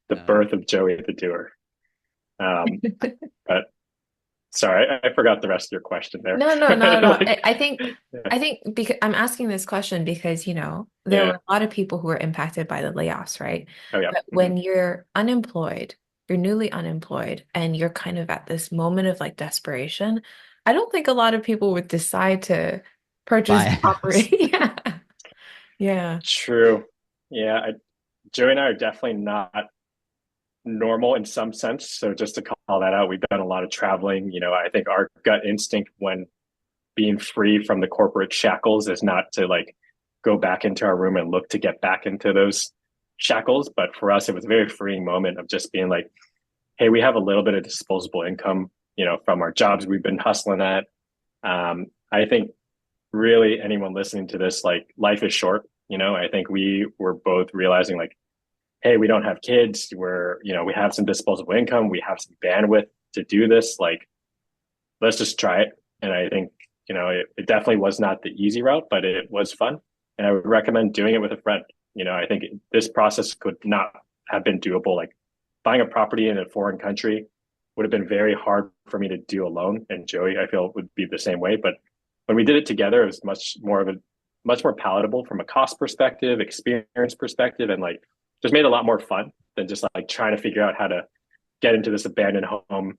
The um, birth of Joey the doer. Um, but sorry, I forgot the rest of your question there. No, no, not at all. Like, I think because I'm asking this question because, there yeah. were a lot of people who were impacted by the layoffs, right? Oh, yeah. But Mhm. when you're unemployed, you're newly unemployed, and you're kind of at this moment of like desperation, I don't think a lot of people would decide to buy purchase a house. property. Yeah. Yeah. True. Yeah. Joey and I are definitely not normal in some sense. So just to call that out, we've done a lot of traveling. I think our gut instinct when being free from the corporate shackles is not to like go back into our room and look to get back into those shackles. But for us, it was a very freeing moment of just being like, hey, we have a little bit of disposable income, from our jobs we've been hustling at. I think really anyone listening to this, like life is short. I think we were both realizing like, hey, we don't have kids. We have some disposable income. We have some bandwidth to do this. Like, let's just try it. And I think, it definitely was not the easy route, but it was fun. And I would recommend doing it with a friend. I think this process could not have been doable. Like buying a property in a foreign country would have been very hard for me to do alone. And Joey, I feel would be the same way. But when we did it together, it was much more of much more palatable from a cost perspective, experience perspective, and like just made it a lot more fun than just like trying to figure out how to get into this abandoned home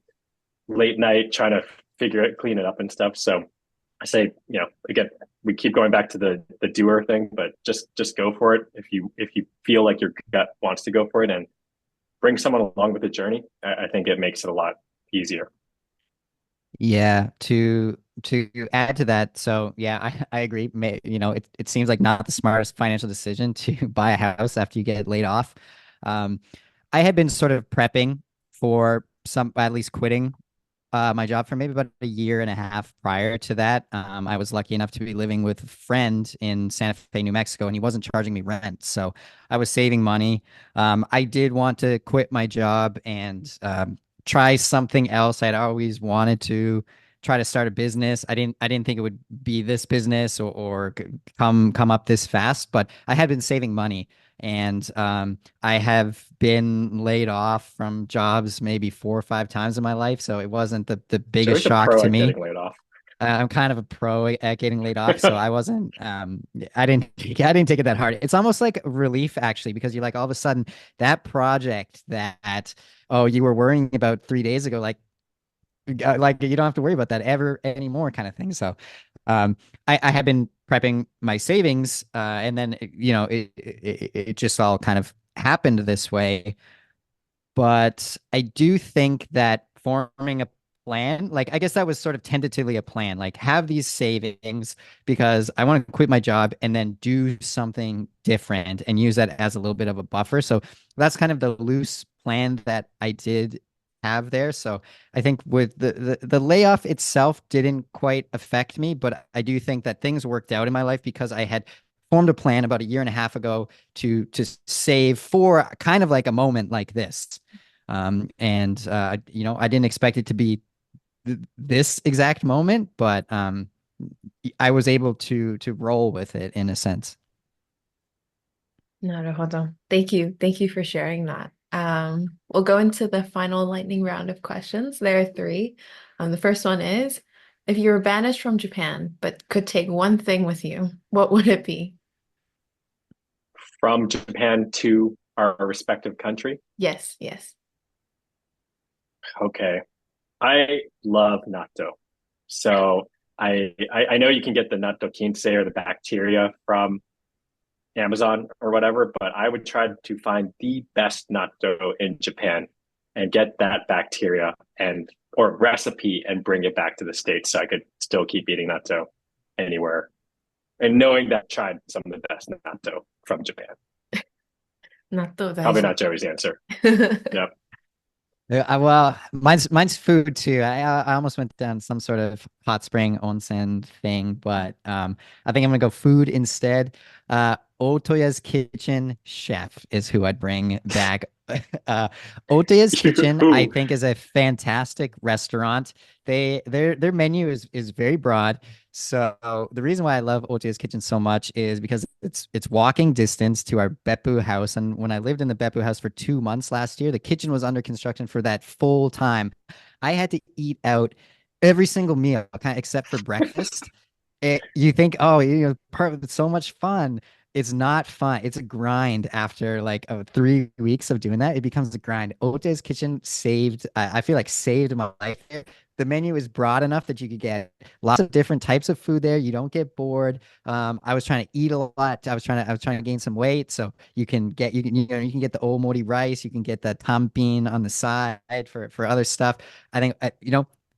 late night, trying to figure it, clean it up and stuff. So I say, again, we keep going back to the doer thing, but just go for it if you feel like your gut wants to go for it, and bring someone along with the journey. I think it makes it a lot easier. Yeah, to add to that, so yeah, I agree. It seems like not the smartest financial decision to buy a house after you get laid off. Um, I had been sort of prepping for some at least quitting my job for maybe about a year and a half prior to that. I was lucky enough to be living with a friend in Santa Fe, New Mexico, and he wasn't charging me rent, so I was saving money. I did want to quit my job and try something else. I'd always wanted to try to start a business. I didn't think it would be this business or come up this fast, but I had been saving money. And I have been laid off from jobs maybe 4 or 5 times in my life, so it wasn't the biggest Joey's a shock pro to at me. getting laid off. I'm kind of a pro at getting laid off, so I wasn't. I didn't take it that hard. It's almost like relief actually, because you're like all of a sudden that project that you were worrying about 3 days ago, like you don't have to worry about that ever anymore, kind of thing. So, um, I had been prepping my savings, and then it just all kind of happened this way. But I do think that forming a plan, like I guess that was sort of tentatively a plan, like have these savings because I want to quit my job and then do something different and use that as a little bit of a buffer. So that's kind of the loose plan that I did have there. So I think with the layoff itself didn't quite affect me, but I do think that things worked out in my life because I had formed a plan about a year and a half ago to save for kind of like a moment like this. And I didn't expect it to be this exact moment, but I was able to roll with it in a sense. なるほど. Thank you. Thank you for sharing that. We'll go into the final lightning round of questions. There are three. The first one is, if you were banished from Japan but could take one thing with you, what would it be? From Japan to our respective country. Yes, yes. Okay. I love natto. So I know you can get the natto kinse or the bacteria from Amazon or whatever, but I would try to find the best natto in Japan and get that bacteria and or recipe and bring it back to the States so I could still keep eating natto anywhere. And knowing that I tried some of the best natto from Japan. 納豆大 Probably 事。not Joey's answer. Yep. Yeah, well, mine's food too. I almost went down some sort of hot spring onsen thing, but I think I'm gonna go food instead. Ootoya's Kitchen Chef is who I'd bring back. Ootoya's Kitchen, I think, is a fantastic restaurant. Their menu is very broad. So the reason why I love Ootoya's Kitchen so much is because it's walking distance to our Beppu house. And when I lived in the Beppu house for 2 months last year, the kitchen was under construction for that full time. I had to eat out every single meal, kind of except for breakfast. You think, oh, part of it's so much fun. It's not fun. It's a grind after like 3 weeks of doing that. It becomes a grind. Ote's Kitchen saved, I feel like saved my life. The menu is broad enough that you could get lots of different types of food there. You don't get bored. I was trying to eat a lot. I was trying to gain some weight. So you can get the omori rice. You can get the tampin on the side for other stuff. I think,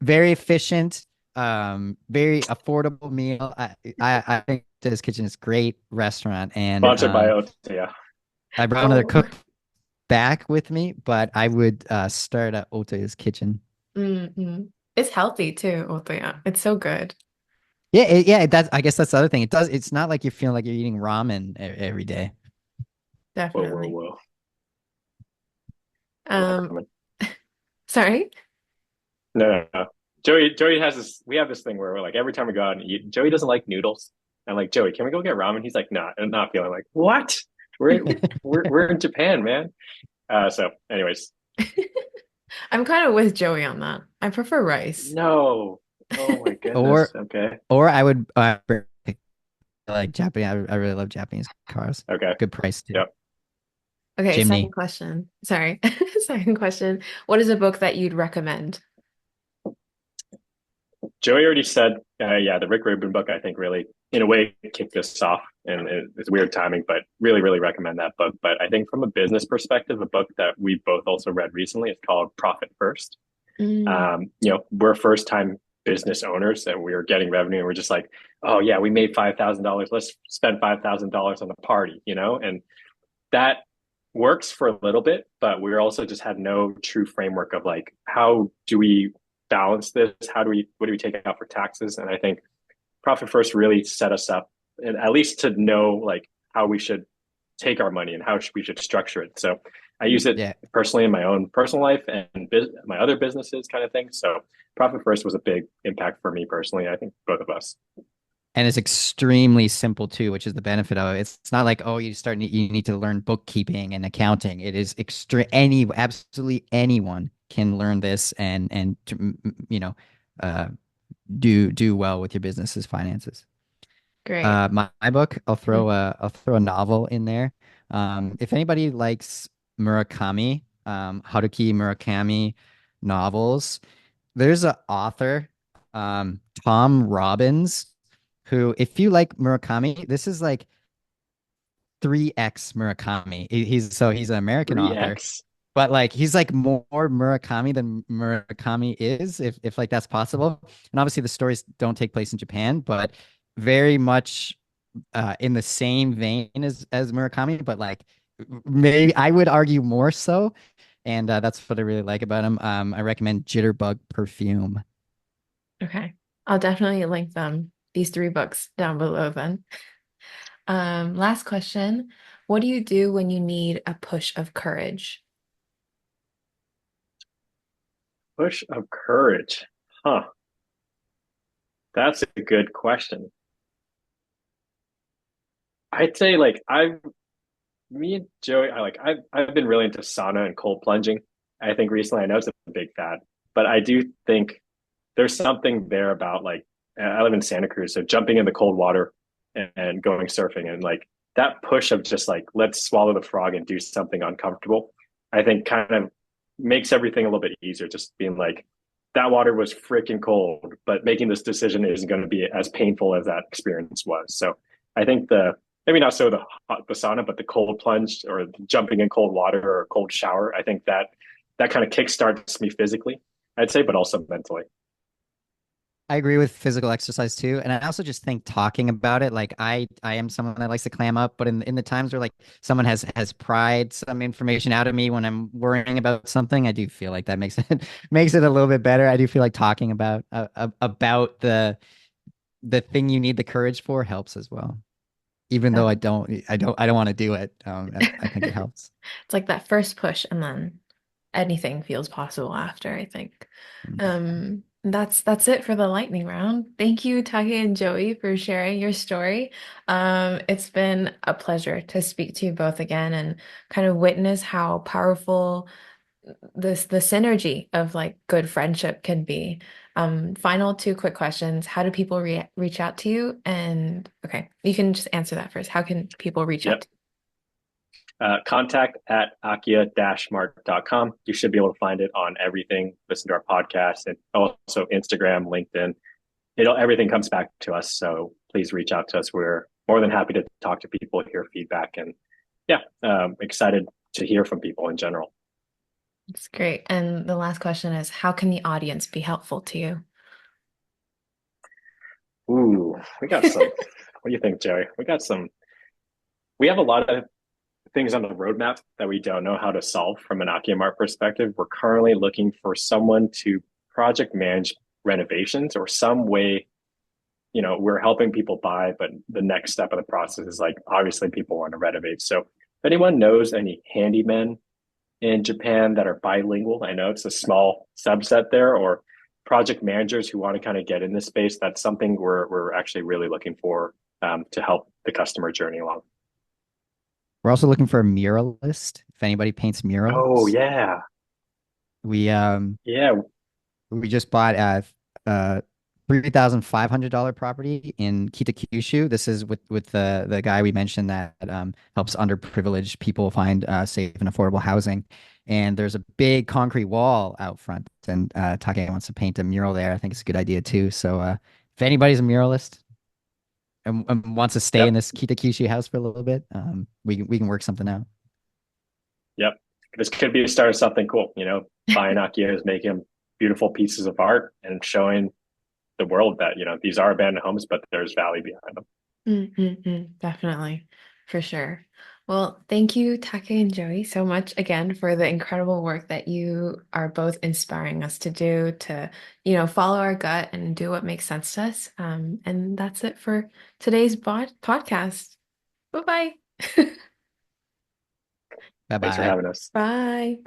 very efficient, very affordable meal. I think this kitchen is a great restaurant, and Sponsored by Ootoya. I brought another Oh, cook back with me, but I would start at Otoya's kitchen. mm-mm. It's healthy too, Ootoya. It's so good. Yeah, yeah. I guess that's the other thing. It does. It's not like you feel like you're eating ramen every day. Whoa, whoa, Definitely. whoa. Um, sorry. No, no, no. Joey has this. We have this thing where we're like every time we go out and eat, Joey doesn't like noodles. I'm like, Joey, can we go get ramen? He's like, nah, I'm not feeling like what? We're we're in Japan, man. So, anyways, I'm kind of with Joey on that. I prefer rice. no. Oh my Or goodness. Okay. or I would like Japanese. I really love Japanese cars. Okay. Good price too. Yep. Okay, second Jimny. question. Sorry. Second question. What is a book that you'd recommend? Joey already said, yeah, the Rick Rubin book, I think really, in a way, kicked this off. And it's weird timing, but really, really recommend that book. But I think from a business perspective, a book that we both also read recently is called Profit First. Mm, We're first time business owners and we were getting revenue and we're just like, oh, yeah, we made $5,000. Let's spend $5,000 on a party, and that works for a little bit, but we also just had no true framework of like, how do we balance this? What do we take out for taxes? And I think Profit First really set us up, and at least to know like how we should take our money and how we should structure it. So I use it Yeah. personally in my own personal life and my other businesses kind of thing. So Profit First was a big impact for me personally. I think both of us. And it's extremely simple too, which is the benefit of it. It's not like, oh, you need to learn bookkeeping and accounting. It is absolutely anyone can learn this and you know uh do well with your business's finances. great. My book, Mhm. I'll throw a novel in there. If anybody likes Murakami, Haruki Murakami novels, there's an author, Tom Robbins, who, if you like Murakami, this is like 3x Murakami. He's an American author, 3X. but like he's like more Murakami than Murakami is, if like that's possible. And obviously the stories don't take place in Japan, but very much in the same vein as Murakami, but like maybe I would argue more so. And that's what I really like about him. I recommend Jitterbug Perfume. Okay. I'll definitely link these three books down below then. Last question. What do you do when you need a push of courage? Push of courage. Huh. That's a good question. I'd say like me and Joey, I've been really into sauna and cold plunging. I think recently I know it's a big fad, but I do think there's something there about like I live in Santa Cruz, so jumping in the cold water and going surfing and like that push of just like let's swallow the frog and do something uncomfortable. I think kind of makes everything a little bit easier. Just being like that water was freaking cold, but making this decision isn't going to be as painful as that experience was. So I think the maybe not so the sauna, but the cold plunge or jumping in cold water or a cold shower. I think that kind of kickstarts me physically, I'd say, but also mentally. I agree with physical exercise too, and I also just think talking about it. Like I am someone that likes to clam up, but in the times where like someone has pried some information out of me when I'm worrying about something, I do feel like that makes it makes it a little bit better. I do feel like talking about the thing you need the courage for helps as well. Even though I don't want to do it. I think it helps. It's like that first push and then anything feels possible after, I think. That's it for the lightning round. Thank you, Taki and Joey, for sharing your story. It's been a pleasure to speak to you both again and kind of witness how powerful the synergy of like good friendship can be. Final two quick questions. How do people reach out to you? And okay, you can just answer that first. How can people reach out Yep. to Contact at akia-mart.com. You should be able to find it on everything. Listen to our podcast and also Instagram, LinkedIn. Everything comes back to us. So please reach out to us. We're more than happy to talk to people, hear feedback, and yeah, excited to hear from people in general. It's great. And the last question is, how can the audience be helpful to you? Ooh, we got some. What do you think, Jerry? We have a lot of things on the roadmap that we don't know how to solve from an Akiyamart perspective. We're currently looking for someone to project manage renovations or some way. We're helping people buy, but the next step of the process is like obviously people want to renovate. So if anyone knows any handymen in Japan that are bilingual, I know it's a small subset there, or project managers who want to kind of get in this space, that's something we're actually really looking for to help the customer journey along. We're also looking for a muralist. If anybody paints Oh murals, yeah, we um yeah. we just bought $3,500 property in Kitakyushu. This is with the guy we mentioned that helps underprivileged people find safe and affordable housing. And there's a big concrete wall out front, and Take wants to paint a mural there. I think it's a good idea too. So if anybody's a muralist and wants to stay in Yep. this Kitakyushu house for a little bit, we can work something out. Yep. This could be the start of something cool, buying Akias, making beautiful pieces of art and showing the world that, these are abandoned homes, but there's value behind them. Definitely, for sure. Well, thank you, Take and Joey, so much again for the incredible work that you are both inspiring us to do to, follow our gut and do what makes sense to us. And that's it for today's podcast. Bye-bye. Thanks for Bye-bye. having us. Bye.